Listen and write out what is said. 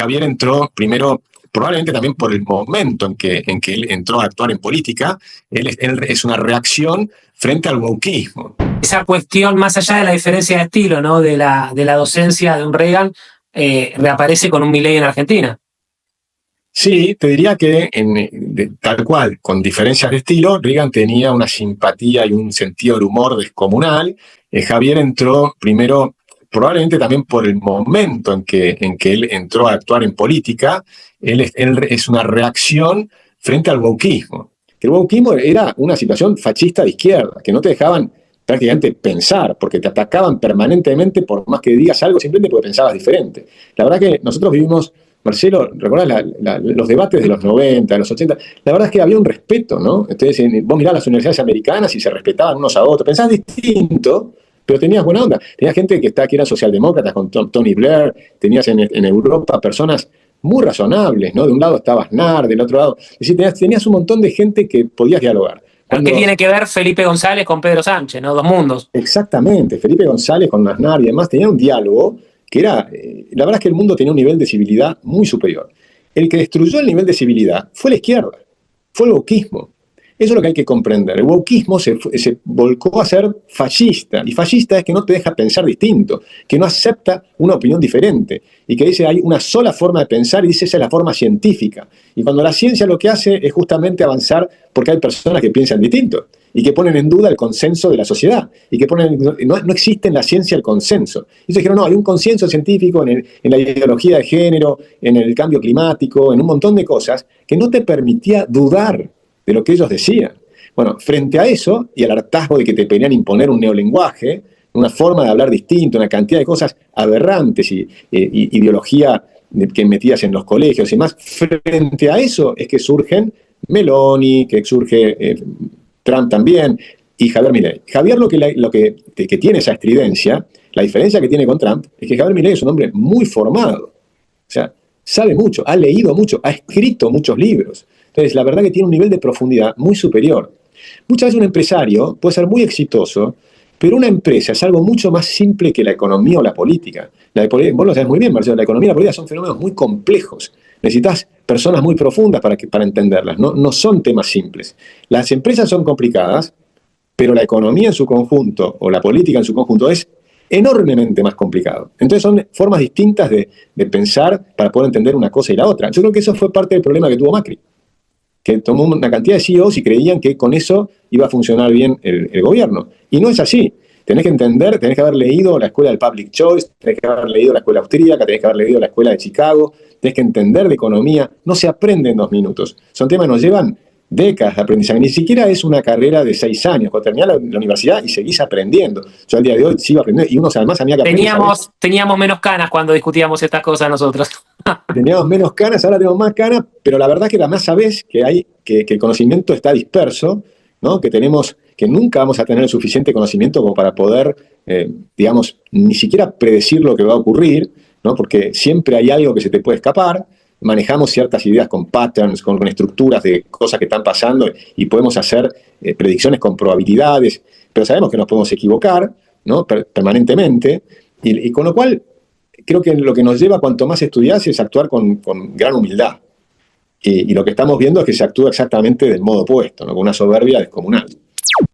Javier entró primero, probablemente también por el momento en que él entró a actuar en política, él es una reacción frente al wokismo. Esa cuestión, más allá de la diferencia de estilo, ¿no? de la docencia de un Reagan, reaparece con un Milei en Argentina. Sí, te diría que tal cual, con diferencias de estilo, Reagan tenía una simpatía y un sentido del humor descomunal. Javier entró primero, probablemente también por el momento en que él entró a actuar en política, él es una reacción frente al wokismo. El wokismo era una situación fascista de izquierda, que no te dejaban prácticamente pensar, porque te atacaban permanentemente por más que digas algo, simplemente porque pensabas diferente. La verdad que nosotros vivimos, Marcelo, ¿recordás los debates de los 90, de los 80? La verdad es que había un respeto, ¿no? Entonces, vos mirás las universidades americanas y se respetaban unos a otros. Pensabas distinto, pero tenías buena onda. Tenías gente que eran socialdemócratas con Tony Blair, tenías en Europa personas muy razonables, ¿no? De un lado estaba Aznar, del otro lado. Es decir, tenías un montón de gente que podías dialogar. ¿Qué tiene que ver Felipe González con Pedro Sánchez, ¿no? Dos mundos. Exactamente. Felipe González con Aznar y demás tenían un diálogo que era, la verdad es que el mundo tenía un nivel de civilidad muy superior. El que destruyó el nivel de civilidad fue la izquierda, fue el wokismo. Eso es lo que hay que comprender. El wokismo se volcó a ser fascista, y fascista es que no te deja pensar distinto, que no acepta una opinión diferente, y que dice hay una sola forma de pensar, y dice esa es la forma científica. Y cuando la ciencia lo que hace es justamente avanzar porque hay personas que piensan distinto, y que ponen en duda el consenso de la sociedad, y que no existe en la ciencia el consenso. Y ellos dijeron, no, hay un consenso científico en la ideología de género, en el cambio climático, en un montón de cosas, que no te permitía dudar de lo que ellos decían. Bueno, frente a eso, y al hartazgo de que te querían imponer un neolenguaje, una forma de hablar distinto, una cantidad de cosas aberrantes y ideología que metías en los colegios y más, frente a eso es que surgen Meloni, que surge Trump también, y Javier Milei. Javier lo que tiene esa estridencia, la diferencia que tiene con Trump, es que Javier Milei es un hombre muy formado. O sea, sabe mucho, ha leído mucho, ha escrito muchos libros. Entonces, la verdad que tiene un nivel de profundidad muy superior. Muchas veces un empresario puede ser muy exitoso, pero una empresa es algo mucho más simple que la economía o la política. Vos lo sabés muy bien, Marcelo, la economía y la política son fenómenos muy complejos. Necesitas personas muy profundas para entenderlas, no son temas simples. Las empresas son complicadas, pero la economía en su conjunto o la política en su conjunto es enormemente más complicado. Entonces son formas distintas de pensar para poder entender una cosa y la otra. Yo creo que eso fue parte del problema que tuvo Macri, que tomó una cantidad de CEOs y creían que con eso iba a funcionar bien el gobierno. Y no es así. Tenés que entender, tenés que haber leído la escuela del Public Choice, tenés que haber leído la escuela austríaca, tenés que haber leído la escuela de Chicago, tenés que entender de economía. No se aprende en 2 minutos. Son temas que nos llevan décadas de aprendizaje. Ni siquiera es una carrera de 6 años. Cuando terminás la universidad y seguís aprendiendo. Yo al día de hoy sigo aprendiendo y uno además tenía que aprender. Teníamos menos canas cuando discutíamos estas cosas nosotros. Teníamos menos canas, ahora tenemos más canas, pero la verdad que además sabés que el conocimiento está disperso, ¿no? Que nunca vamos a tener el suficiente conocimiento como para poder, digamos, ni siquiera predecir lo que va a ocurrir, ¿no? Porque siempre hay algo que se te puede escapar. Manejamos ciertas ideas con patterns, con estructuras de cosas que están pasando y podemos hacer predicciones con probabilidades, pero sabemos que nos podemos equivocar, ¿no? Permanentemente, y con lo cual creo que lo que nos lleva cuanto más estudiás es actuar con gran humildad. Y lo que estamos viendo es que se actúa exactamente del modo opuesto, ¿no? Con una soberbia descomunal.